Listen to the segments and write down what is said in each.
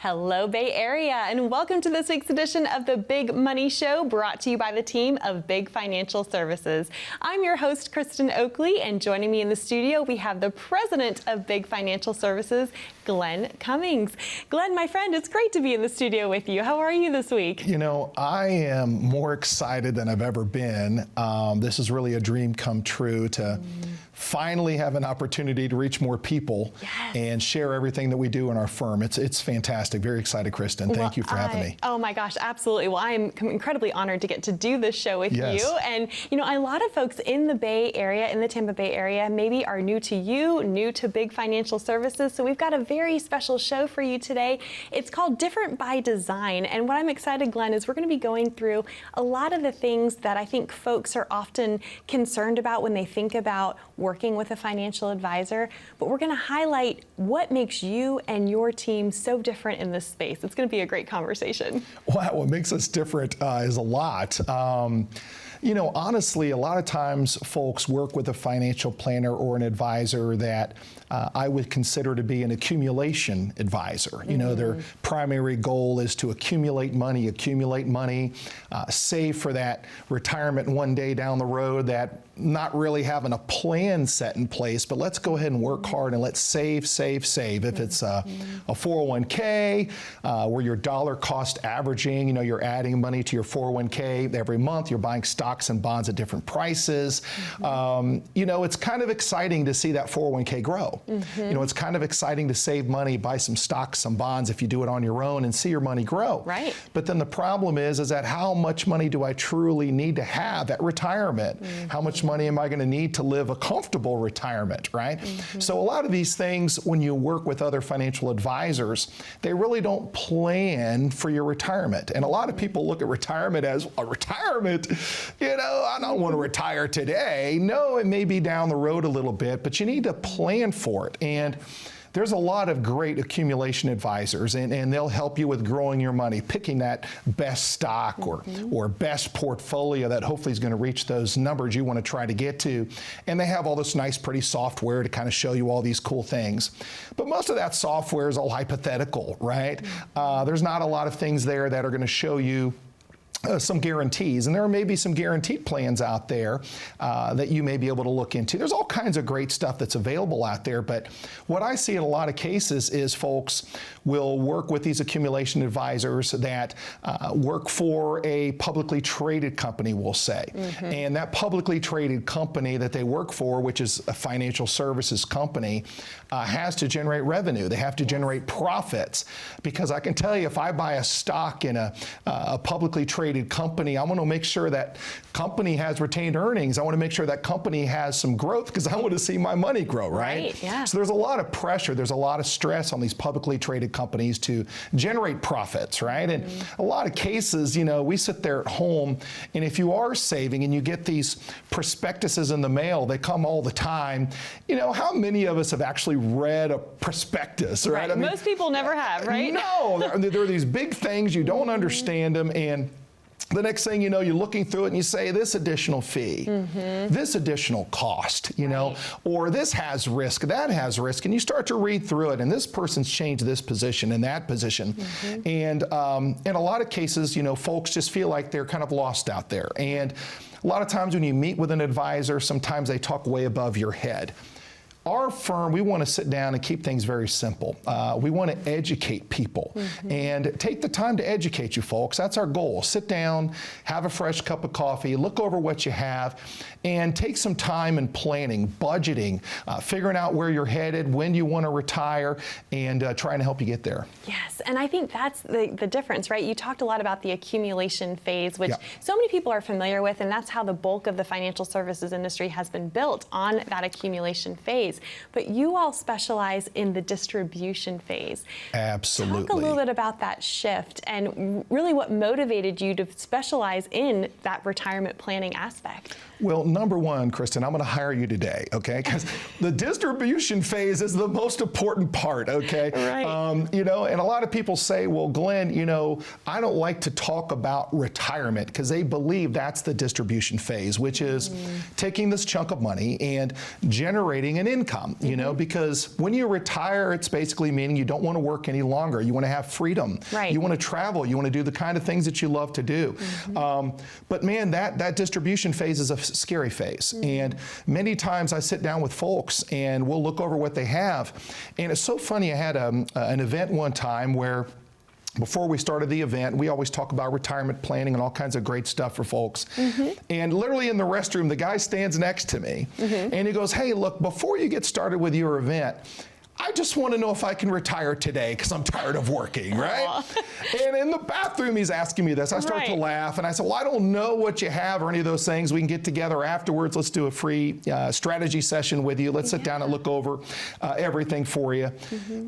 Hello, Bay Area, and welcome to this week's edition of the Big Money Show, brought to you by the team of Big Financial Services. I'm your host, Kristen Oakley, and joining me in the studio, we have the president of Big Financial Services, Glenn Cummings. Glenn, my friend, it's great to be in the studio with you. How are you this week? You know, I am more excited than I've ever been. This is really a dream come true to finally have an opportunity to reach more people and share everything that we do in our firm. It's fantastic. Very excited, Kristen. Thank you for having me. Oh my gosh, absolutely. Well, I'm incredibly honored to get to do this show with you. And you know, a lot of folks in the Bay Area, in the Tampa Bay area, maybe are new to you, new to Big Financial Services. So we've got a very special show for you today. It's called Different by Design. And what I'm excited, Glenn, is we're going to be going through a lot of the things that I think folks are often concerned about when they think about working with a financial advisor, but we're going to highlight what makes you and your team so different in this space. It's going to be a great conversation. Wow, what makes us different is a lot. You know, honestly, a lot of times folks work with a financial planner or an advisor that I would consider to be an accumulation advisor. You know, their primary goal is to accumulate money, save for that retirement one day down the road, that not really having a plan set in place, but let's go ahead and work hard and let's save. If it's a 401k, where you're dollar cost averaging, you know, you're adding money to your 401k every month, you're buying stocks and bonds at different prices. You know, it's kind of exciting to see that 401k grow. You know, it's kind of exciting to save money, buy some stocks, some bonds if you do it on your own and see your money grow. Right. But then the problem is that how much money do I truly need to have at retirement? How much money am I going to need to live a comfortable retirement, right? So a lot of these things, when you work with other financial advisors, they really don't plan for your retirement. And a lot of people look at retirement as a retirement. You know, I don't want to retire today. No, it may be down the road a little bit, but you need to plan for it. And there's a lot of great accumulation advisors, and they'll help you with growing your money, picking that best stock or best portfolio that hopefully is going to reach those numbers you want to try to get to. And they have all this nice, pretty software to kind of show you all these cool things. But most of that software is all hypothetical, right? There's not a lot of things there that are going to show you some guarantees, and there may be some guaranteed plans out there that you may be able to look into. There's all kinds of great stuff that's available out there, but what I see in a lot of cases is folks will work with these accumulation advisors that work for a publicly traded company, we'll say. And that publicly traded company that they work for, which is a financial services company, has to generate revenue. They have to generate profits, because I can tell you, if I buy a stock in a publicly traded company, I want to make sure that company has retained earnings. I want to make sure that company has some growth, because I want to see my money grow, right? So there's a lot of pressure, there's a lot of stress on these publicly traded companies to generate profits, right? And a lot of cases, you know, we sit there at home, and if you are saving and you get these prospectuses in the mail, they come all the time. You know, how many of us have actually read a prospectus, right? I mean, most people never have, right? No, there are these big things, you don't understand them, and the next thing you know, you're looking through it and you say, this additional fee, this additional cost, you know, or this has risk, that has risk, and you start to read through it, and this person's changed this position and that position. And in a lot of cases, you know, folks just feel like they're kind of lost out there. And a lot of times when you meet with an advisor, sometimes they talk way above your head. Our firm, we want to sit down and keep things very simple. We want to educate people and take the time to educate you folks. That's our goal. Sit down, have a fresh cup of coffee, look over what you have, and take some time in planning, budgeting, figuring out where you're headed, when you want to retire, and trying to help you get there. Yes, and I think that's the difference, right? You talked a lot about the accumulation phase, which so many people are familiar with, and that's how the bulk of the financial services industry has been built, on that accumulation phase. But you all specialize in the distribution phase. Absolutely. Talk a little bit about that shift and really what motivated you to specialize in that retirement planning aspect. Well, number one, Kristen, I'm going to hire you today, okay? Because the distribution phase is the most important part, okay? Right. You know, and a lot of people say, well, Glenn, you know, I don't like to talk about retirement, because they believe that's the distribution phase, which is taking this chunk of money and generating an income. income, you know, because when you retire, it's basically meaning you don't want to work any longer. You want to have freedom. Right. You want to travel. You want to do the kind of things that you love to do. But man, that distribution phase is a scary phase. And many times I sit down with folks and we'll look over what they have. And it's so funny, I had an event one time where before we started the event, we always talk about retirement planning and all kinds of great stuff for folks. And literally in the restroom, the guy stands next to me and he goes, hey, look, before you get started with your event, I just want to know if I can retire today because I'm tired of working, right? And in the bathroom, he's asking me this. I start to laugh, and I said, well, I don't know what you have or any of those things. We can get together afterwards. Let's do a free strategy session with you. Let's sit down and look over everything for you.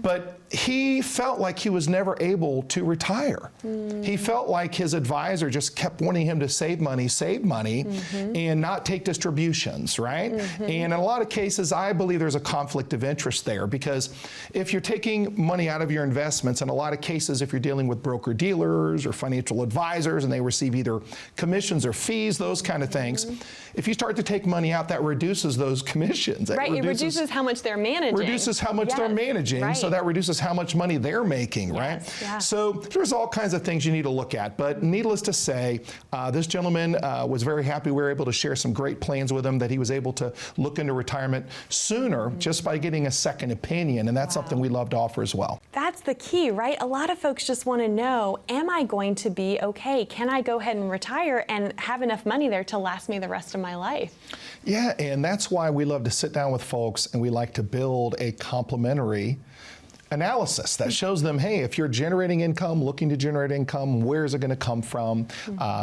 But he felt like he was never able to retire. He felt like his advisor just kept wanting him to save money, and not take distributions, right? And in a lot of cases, I believe there's a conflict of interest there, because if you're taking money out of your investments, in a lot of cases, if you're dealing with broker dealers or financial advisors and they receive either commissions or fees, those kind of things, if you start to take money out, that reduces those commissions. Right, it reduces how much they're managing. Reduces how much they're managing, so that reduces how much money they're making, right? So there's all kinds of things you need to look at, but needless to say, this gentleman was very happy. We were able to share some great plans with him that he was able to look into retirement sooner just by getting a second opinion. And that's something we love to offer as well. That's the key, right? A lot of folks just want to know, am I going to be okay? Can I go ahead and retire and have enough money there to last me the rest of my life? Yeah, and that's why we love to sit down with folks and we like to build a complementary analysis that shows them, hey, if you're generating income, looking to generate income, where is it going to come from?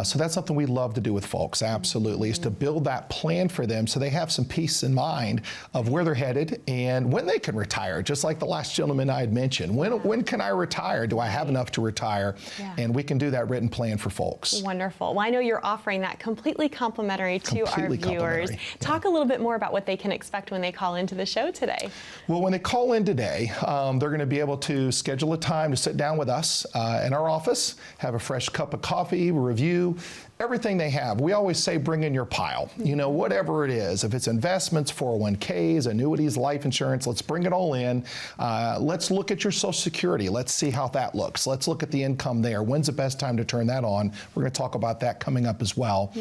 So that's something we love to do with folks, absolutely, is to build that plan for them so they have some peace in mind of where they're headed and when they can retire, just like the last gentleman I had mentioned. When can I retire? Do I have enough to retire? And we can do that written plan for folks. Wonderful. Well, I know you're offering that completely complimentary to our viewers. Talk a little bit more about what they can expect when they call into the show today. Well, when they call in today, they're going to be able to schedule a time to sit down with us in our office, have a fresh cup of coffee, review everything they have. We always say bring in your pile, you know, whatever it is. If it's investments, 401ks, annuities, life insurance, let's bring it all in. Let's look at your Social Security. Let's see how that looks. Let's look at the income there. When's the best time to turn that on? We're going to talk about that coming up as well.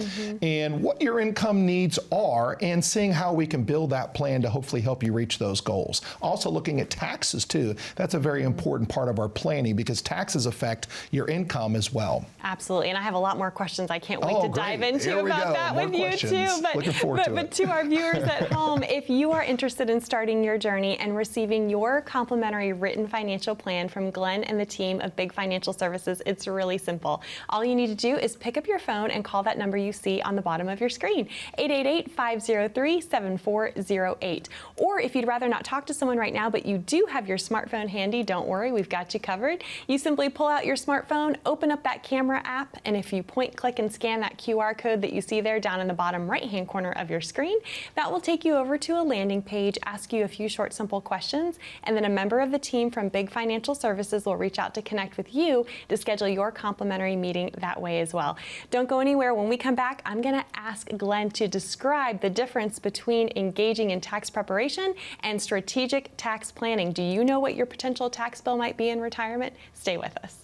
And what your income needs are, and seeing how we can build that plan to hopefully help you reach those goals. Also looking at taxes too. That's a very important part of our planning because taxes affect your income as well. Absolutely. And I have a lot more questions I can't wait to dive into about that more with questions. you too. Looking forward to it. But to our viewers at home, if you are interested in starting your journey and receiving your complimentary written financial plan from Glenn and the team of Big Financial Services, it's really simple. All you need to do is pick up your phone and call that number you see on the bottom of your screen, 888-503-7408. Or if you'd rather not talk to someone right now, but you do have your smartphone handy, don't worry, we've got you covered. You simply pull out your smartphone, open up that camera app, and if you point, click, and scan that QR code that you see there down in the bottom right-hand corner of your screen, that will take you over to a landing page, ask you a few short, simple questions, and then a member of the team from Big Financial Services will reach out to connect with you to schedule your complimentary meeting that way as well. Don't go anywhere. When we come back, I'm going to ask Glenn to describe the difference between engaging in tax preparation and strategic tax planning. Do you know what your potential tax bill might be in retirement? Stay with us.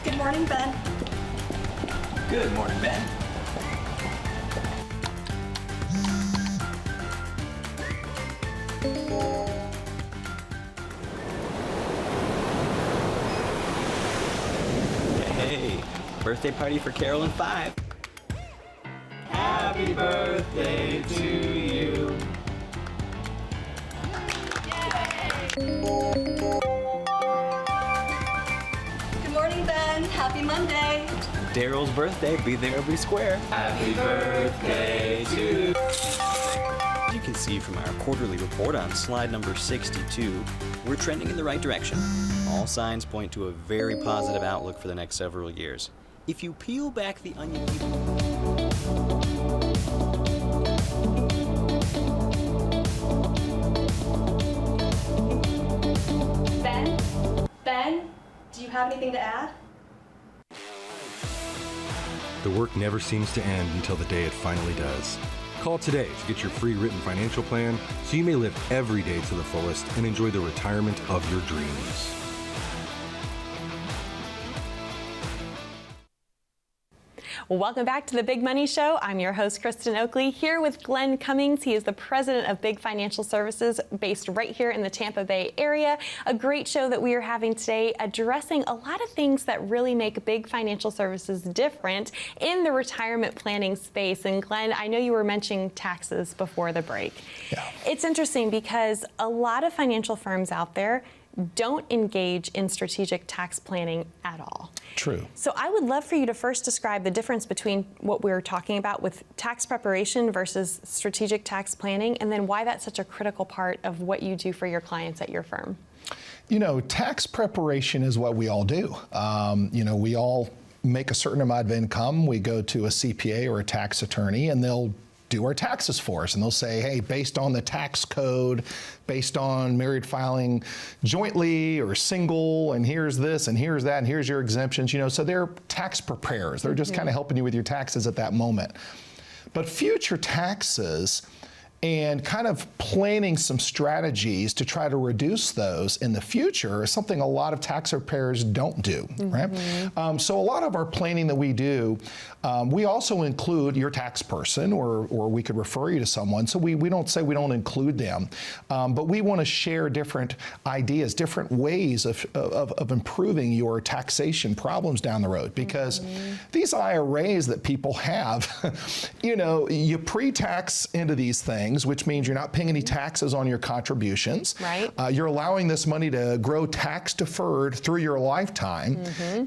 Good morning, Ben. Good morning, Ben. Hey, birthday party for Carol and 5. Happy birthday to you. Good morning, Ben. Happy Monday. Daryl's birthday, be there or be square. Happy birthday to you. You can see from our quarterly report on slide number 62, we're trending in the right direction. All signs point to a very positive outlook for the next several years. If you peel back the onion... Ben, Do you have anything to add? The work never seems to end until the day it finally does. Call today to get your free written financial plan so you may live every day to the fullest and enjoy the retirement of your dreams. Welcome back to the Big Money Show. I'm your host, Kristen Oakley, here with Glenn Cummings. He is the president of Big Financial Services, based right here in the Tampa Bay area. A great show that we are having today, addressing a lot of things that really make Big Financial Services different in the retirement planning space. And Glenn, I know you were mentioning taxes before the break. Yeah. It's interesting because a lot of financial firms out there don't engage in strategic tax planning at all. True. So I would love for you to first describe the difference between what we're talking about with tax preparation versus strategic tax planning, and then why that's such a critical part of what you do for your clients at your firm. You know, tax preparation is what we all do. We all make a certain amount of income. We go to a CPA or a tax attorney, and they'll do our taxes for us. And they'll say, hey, based on the tax code, based on married filing jointly or single, and here's this and here's that and here's your exemptions, so they're tax preparers. They're just kind of helping you with your taxes at that moment. But future taxes and kind of planning some strategies to try to reduce those in the future is something a lot of tax preparers don't do, right? So a lot of our planning that we do, we also include your tax person, or we could refer you to someone. So we don't say we don't include them, but we want to share different ideas, different ways of improving your taxation problems down the road. Because these IRAs that people have, you pre-tax into these things, which means you're not paying any taxes on your contributions. Right. You're allowing this money to grow tax deferred through your lifetime.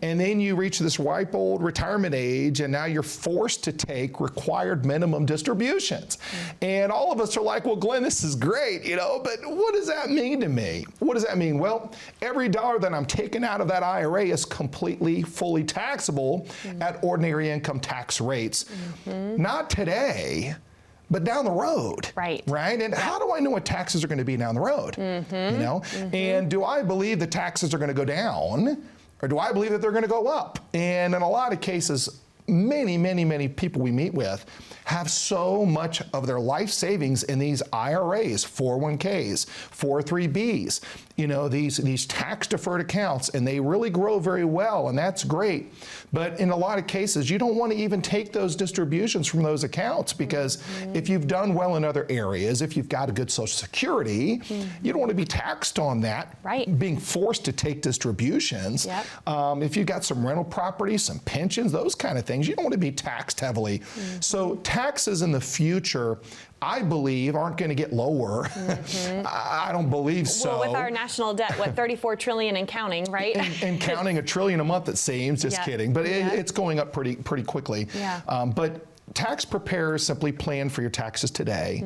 And then you reach this ripe old retirement age, and now you're forced to take required minimum distributions. And all of us are like, well, Glenn, this is great, but what does that mean to me? What does that mean? Well, every dollar that I'm taking out of that IRA is completely, fully taxable at ordinary income tax rates. Not today, but down the road, right? And how do I know what taxes are going to be down the road? And do I believe the taxes are going to go down, or do I believe that they're going to go up? And in a lot of cases, many people we meet with have so much of their life savings in these IRAs, 401ks, 403bs, these tax deferred accounts, and they really grow very well, and that's great. But in a lot of cases, you don't want to even take those distributions from those accounts, because if you've done well in other areas, if you've got a good Social Security, you don't want to be taxed on that, being forced to take distributions. If you've got some rental properties, some pensions, those kind of things, you don't want to be taxed heavily. So taxes in the future, I believe, aren't going to get lower. I don't believe so. Well, with our national debt, $34 trillion and counting, right? and counting $1 trillion a month, it seems. Just kidding. But it's going up pretty quickly. But tax preparers simply plan for your taxes today.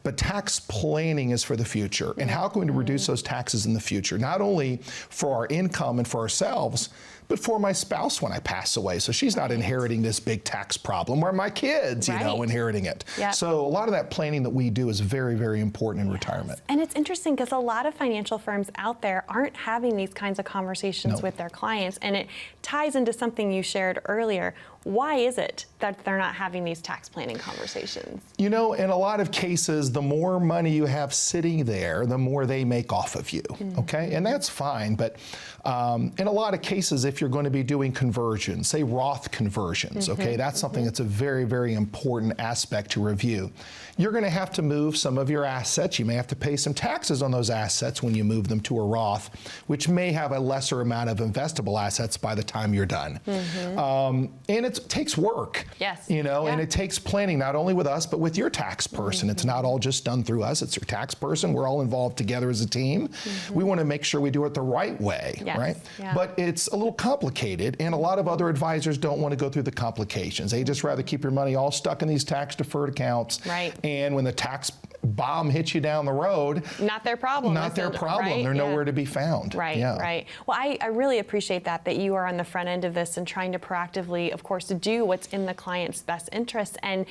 But tax planning is for the future. And how can we reduce those taxes in the future? Not only for our income and for ourselves, but for my spouse when I pass away. So she's not inheriting this big tax problem, or my kids, inheriting it. So a lot of that planning that we do is very, very important in retirement. And it's interesting because a lot of financial firms out there aren't having these kinds of conversations with their clients. And it ties into something you shared earlier. Why is it that they're not having these tax planning conversations? In a lot of cases, the more money you have sitting there, the more they make off of you, okay? And that's fine, but in a lot of cases, if you're going to be doing conversions, say Roth conversions, okay? That's something that's a very, very important aspect to review. You're going to have to move some of your assets. You may have to pay some taxes on those assets when you move them to a Roth, which may have a lesser amount of investable assets by the time you're done. And it takes work, and it takes planning, not only with us, but with your tax person. It's not all just done through us. It's your tax person. We're all involved together as a team. We want to make sure we do it the right way, right? But it's a little complicated, and a lot of other advisors don't want to go through the complications. They just rather keep your money all stuck in these tax deferred accounts. And when the tax bomb hits you down the road, not their problem. Not their problem. Right? They're nowhere to be found. Right, yeah. right. Well, I really appreciate that you are on the front end of this and trying to proactively, of course, do what's in the client's best interest. And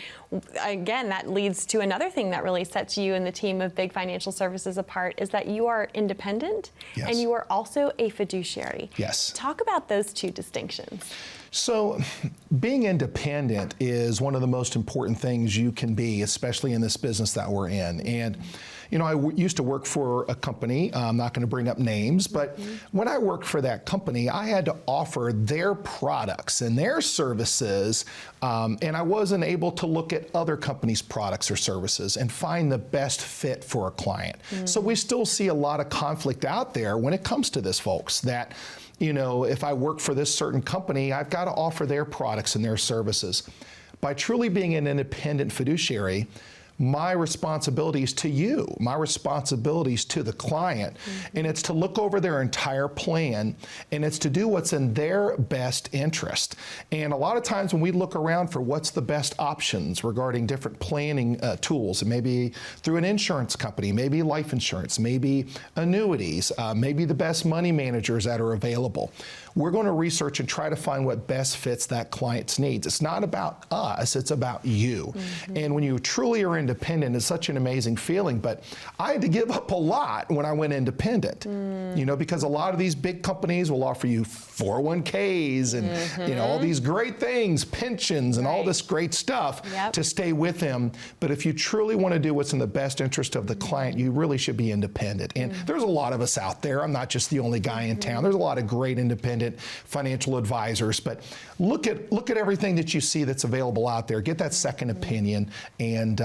again, that leads to another thing that really sets you and the team of Big Financial Services apart is that you are independent and you are also a fiduciary. Yes. Talk about those two distinctions. So being independent is one of the most important things you can be, especially in this business that we're in. And, you know, I used to work for a company, I'm not going to bring up names, but when I worked for that company, I had to offer their products and their services, and I wasn't able to look at other companies' products or services and find the best fit for a client. So we still see a lot of conflict out there when it comes to this, folks, that you know, if I work for this certain company, I've got to offer their products and their services. By truly being an independent fiduciary, my responsibilities to you, my responsibilities to the client, and it's to look over their entire plan, and it's to do what's in their best interest. And a lot of times when we look around for what's the best options regarding different planning tools, it may be through an insurance company, maybe life insurance, maybe annuities, maybe the best money managers that are available. We're going to research and try to find what best fits that client's needs. It's not about us, it's about you. And when you truly are independent, it's such an amazing feeling, but I had to give up a lot when I went independent, you know, because a lot of these big companies will offer you 401ks and, you know, all these great things, pensions and all this great stuff to stay with them. But if you truly want to do what's in the best interest of the client, you really should be independent. And there's a lot of us out there. I'm not just the only guy in town. There's a lot of great independent financial advisors, but look at everything that you see that's available out there. Get that second opinion, and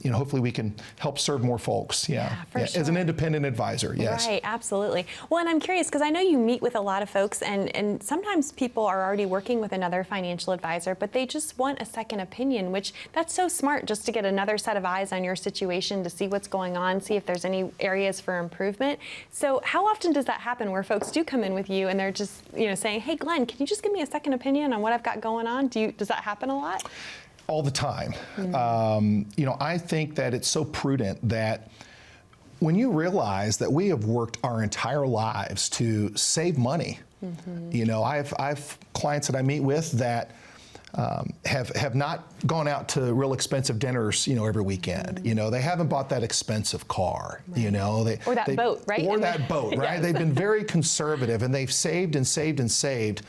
you know, hopefully we can help serve more folks. Sure. As an independent advisor. Yes. Right, absolutely. Well, and I'm curious because I know you meet with a lot of folks, and sometimes people are already working with another financial advisor, but they just want a second opinion, which that's so smart, just to get another set of eyes on your situation, to see what's going on, see if there's any areas for improvement. So how often does that happen where folks do come in with you and they're just, you know, saying, hey, Glenn, can you just give me a second opinion on what I've got going on? Does that happen a lot? All the time. You know, I think that it's so prudent that when you realize that we have worked our entire lives to save money, you know, I've clients that I meet with that have not gone out to real expensive dinners, you know, every weekend. You know, they haven't bought that expensive car, you know. Or that boat, right? Or that boat, right? Yes. They've been very conservative, and they've saved and saved and saved.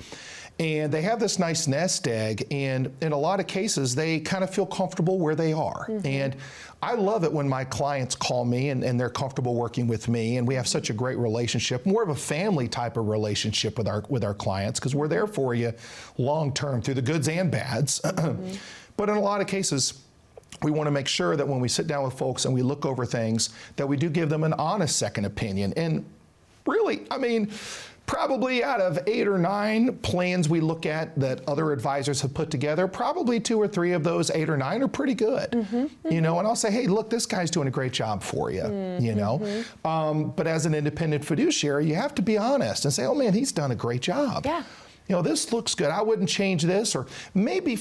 And they have this nice nest egg, and in a lot of cases, they kind of feel comfortable where they are. And I love it when my clients call me and they're comfortable working with me, and we have such a great relationship, more of a family type of relationship with our clients, because we're there for you long term through the goods and bads. But in a lot of cases, we want to make sure that when we sit down with folks and we look over things, that we do give them an honest second opinion. And really, I mean, probably out of 8 or 9 plans we look at that other advisors have put together, probably 2 or 3 of those 8 or 9 are pretty good. You know, and I'll say, hey, look, this guy's doing a great job for you, you know. But as an independent fiduciary, you have to be honest and say, oh man, he's done a great job. Yeah. You know, this looks good. I wouldn't change this, or maybe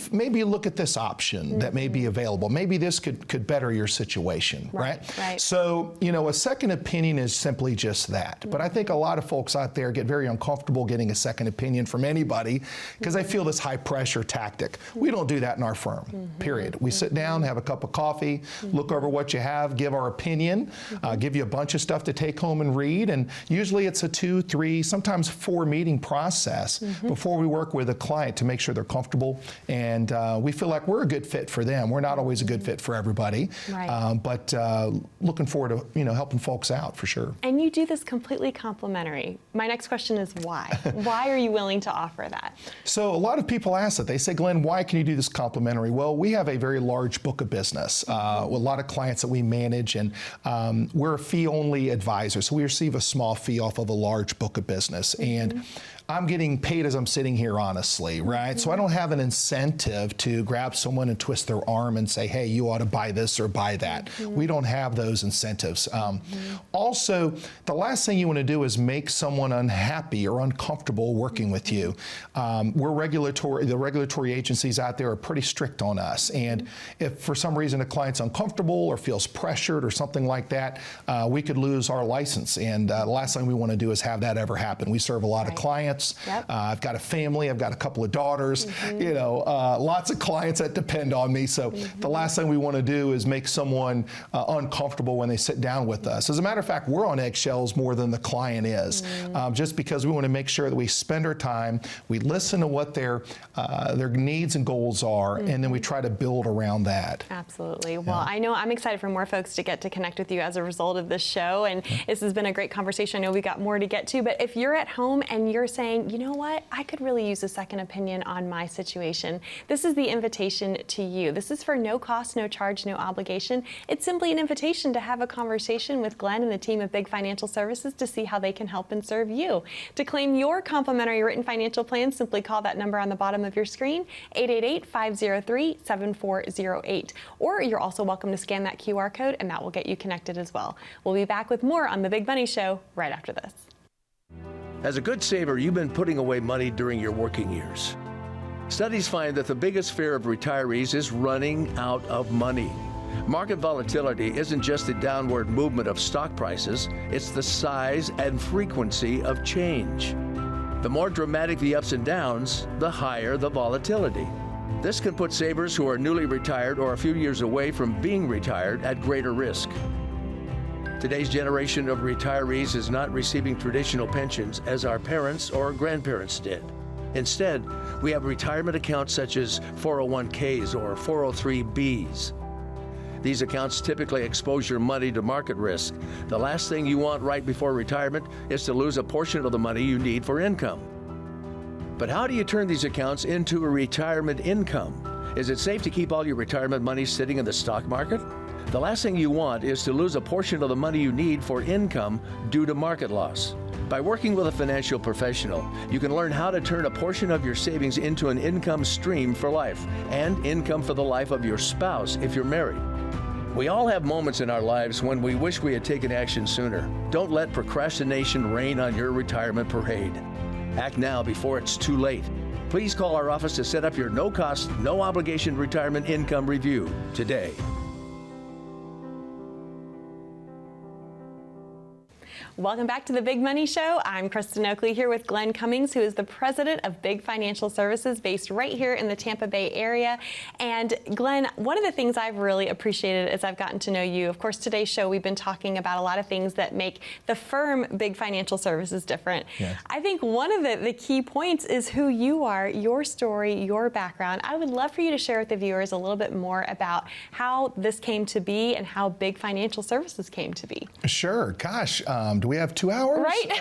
look at this option that may be available. Maybe this could better your situation, right? So, you know, a second opinion is simply just that. But I think a lot of folks out there get very uncomfortable getting a second opinion from anybody because they feel this high pressure tactic. We don't do that in our firm, period. We sit down, have a cup of coffee, look over what you have, give our opinion, give you a bunch of stuff to take home and read, and usually it's a 2, 3, sometimes 4 meeting process before we work with a client to make sure they're comfortable and we feel like we're a good fit for them. We're not always a good fit for everybody, but looking forward to, you know, helping folks out for sure. And you do this completely complimentary. My next question is why? Why are you willing to offer that? So a lot of people ask that. They say, Glenn, why can you do this complimentary? Well, we have a very large book of business, with a lot of clients that we manage, and we're a fee-only advisor, so we receive a small fee off of a large book of business. And I'm getting paid as I'm sitting here, honestly, right? So I don't have an incentive to grab someone and twist their arm and say, hey, you ought to buy this or buy that. We don't have those incentives. Also, the last thing you want to do is make someone unhappy or uncomfortable working with you. The regulatory agencies out there are pretty strict on us. And if for some reason a client's uncomfortable or feels pressured or something like that, we could lose our license. And the last thing we want to do is have that ever happen. We serve a lot of clients. I've got a family. I've got a couple of daughters. You know, lots of clients that depend on me. So the last thing we want to do is make someone uncomfortable when they sit down with us. As a matter of fact, we're on eggshells more than the client is, just because we want to make sure that we spend our time, we listen to what their needs and goals are, and then we try to build around that. Absolutely. Well, I know I'm excited for more folks to get to connect with you as a result of this show, and this has been a great conversation. I know we got more to get to, but if you're at home and you're saying, you know what, I could really use a second opinion on my situation, this is the invitation to you. This is for no cost, no charge, no obligation. It's simply an invitation to have a conversation with Glenn and the team of Big Financial Services to see how they can help and serve you. To claim your complimentary written financial plan, simply call that number on the bottom of your screen, 888-503-7408. Or you're also welcome to scan that QR code, and that will get you connected as well. We'll be back with more on The Big Money Show right after this. As a good saver, you've been putting away money during your working years. Studies find that the biggest fear of retirees is running out of money. Market volatility isn't just the downward movement of stock prices, it's the size and frequency of change. The more dramatic the ups and downs, the higher the volatility. This can put savers who are newly retired or a few years away from being retired at greater risk. Today's generation of retirees is not receiving traditional pensions as our parents or grandparents did. Instead, we have retirement accounts such as 401ks or 403bs. These accounts typically expose your money to market risk. The last thing you want right before retirement is to lose a portion of the money you need for income. But how do you turn these accounts into a retirement income? Is it safe to keep all your retirement money sitting in the stock market? The last thing you want is to lose a portion of the money you need for income due to market loss. By working with a financial professional, you can learn how to turn a portion of your savings into an income stream for life and income for the life of your spouse if you're married. We all have moments in our lives when we wish we had taken action sooner. Don't let procrastination reign on your retirement parade. Act now before it's too late. Please call our office to set up your no-cost, no-obligation retirement income review today. Welcome back to The Big Money Show. I'm Kristen Oakley here with Glenn Cummings, who is the president of Big Financial Services based right here in the Tampa Bay area. And Glenn, one of the things I've really appreciated as I've gotten to know you, of course, today's show, we've been talking about a lot of things that make the firm Big Financial Services different. Yes. I think one of the key points is who you are, your story, your background. I would love for you to share with the viewers a little bit more about how this came to be and how Big Financial Services came to be. Sure. Gosh, do we have 2 hours? Right.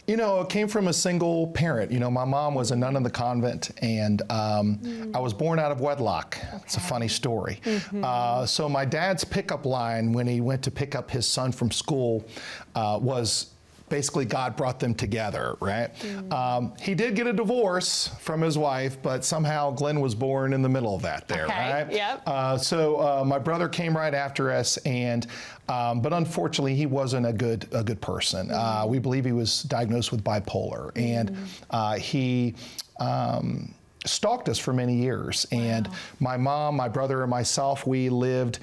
You know, it came from a single parent. You know, my mom was a nun in the convent, and I was born out of wedlock. Okay. It's a funny story. So my dad's pickup line when he went to pick up his son from school was basically God brought them together, right? He did get a divorce from his wife, but somehow Glenn was born in the middle of that there, right? Yep. So my brother came right after us, and but unfortunately he wasn't a good person. We believe he was diagnosed with bipolar, and he stalked us for many years. Wow. And my mom, my brother, and myself, we lived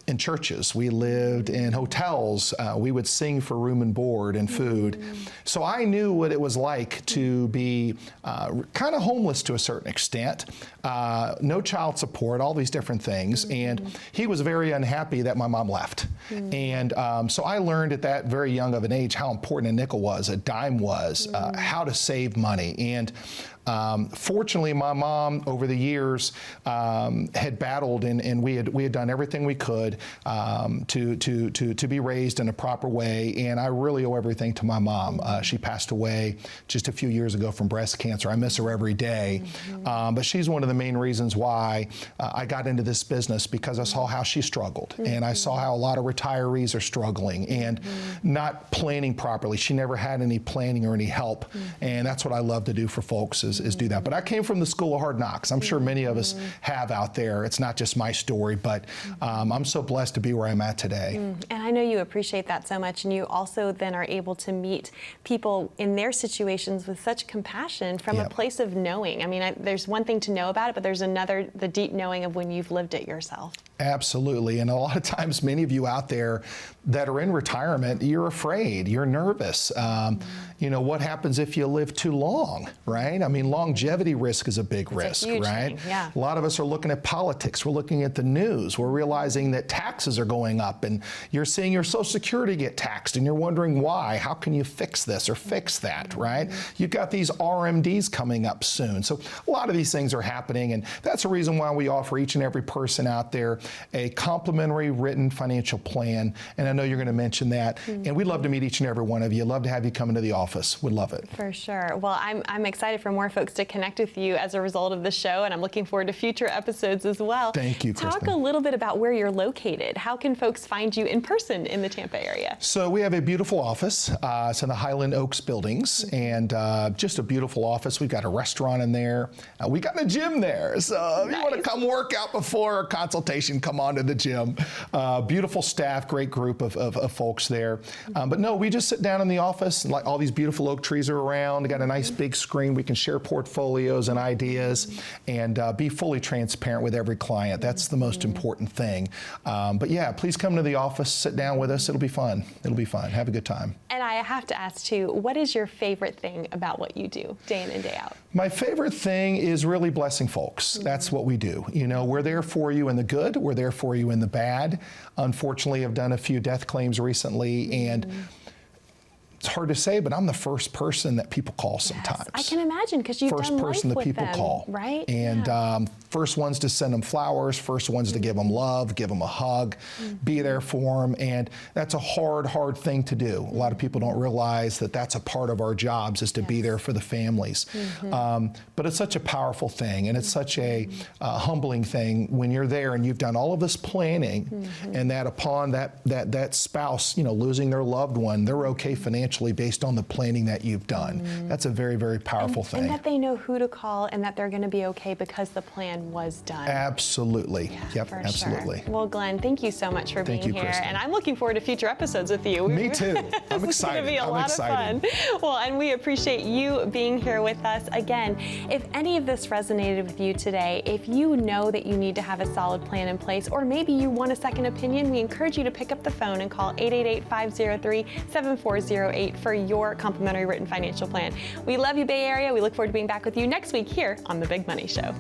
in churches. We lived in hotels. We would sing for room and board and food. So I knew what it was like to be kind of homeless to a certain extent, no child support, all these different things. And he was very unhappy that my mom left. And so I learned at that very young of an age how important a nickel was, a dime was, how to save money. And Fortunately, my mom over the years had battled, and we had done everything we could to be raised in a proper way, and I really owe everything to my mom. She passed away just a few years ago from breast cancer. I miss her every day, but she's one of the main reasons why I got into this business, because I saw how she struggled, and I saw how a lot of retirees are struggling and not planning properly. She never had any planning or any help, and that's what I love to do for folks is do that. But I came from the School of Hard Knocks. I'm sure many of us have out there. It's not just my story, but I'm so blessed to be where I'm at today. And I know you appreciate that so much, and you also then are able to meet people in their situations with such compassion from a place of knowing. I mean, there's one thing to know about it, but there's another, the deep knowing of when you've lived it yourself. Absolutely. And a lot of times, many of you out there that are in retirement, you're afraid, you're nervous. You know, what happens if you live too long, right? I mean, longevity risk is a big risk, right? Thing, yeah. A lot of us are looking at politics, we're looking at the news, we're realizing that taxes are going up, and you're seeing your Social Security get taxed, and you're wondering why. How can you fix this or fix that, right? You've got these RMDs coming up soon. So a lot of these things are happening, and that's a reason why we offer each and every person out there a complimentary written financial plan, and I know you're going to mention that, and we'd love to meet each and every one of you. Love to have you come into the office. Would love it. For sure. Well, I'm excited for more folks to connect with you as a result of the show, and I'm looking forward to future episodes as well. Thank you, Kristen. Talk a little bit about where you're located. How can folks find you in person in the Tampa area? So we have a beautiful office. It's in the Highland Oaks buildings, and just a beautiful office. We've got a restaurant in there. We got a gym there. So if you want to come work out before a consultation, come on to the gym. Beautiful staff, great group of folks there. But no, we just sit down in the office, and like all these beautiful oak trees are around. We got a nice big screen. We can share portfolios and ideas, and be fully transparent with every client. That's the most important thing. But yeah, please come to the office, sit down with us. It'll be fun. It'll be fun. Have a good time. And I have to ask too, what is your favorite thing about what you do day in and day out? My favorite thing is really blessing folks. That's what we do. You know, we're there for you in the good. We're there for you in the bad. Unfortunately, I've done a few death claims recently, and it's hard to say, but I'm the first person that people call sometimes. I can imagine, because you've first done person life that with people them, call, right? And first ones to send them flowers, first ones to give them love, give them a hug, be there for them, and that's a hard thing to do. A lot of people don't realize that that's a part of our jobs, is to be there for the families. But it's such a powerful thing, and it's such a humbling thing when you're there and you've done all of this planning, and that upon that spouse, you know, losing their loved one, they're okay financially based on the planning that you've done. That's a very powerful thing. And that they know who to call, and that they're going to be okay because the plan was done. Absolutely. Yeah, yep, absolutely. Sure. Well, Glenn, thank you so much for being here. Kristen. And I'm looking forward to future episodes with you. Me too. I'm excited. It's going to be a lot of fun. Well, and we appreciate you being here with us. Again, if any of this resonated with you today, if you know that you need to have a solid plan in place, or maybe you want a second opinion, we encourage you to pick up the phone and call 888-503-7408 for your complimentary written financial plan. We love you, Bay Area. We look forward to being back with you next week here on The Big Money Show.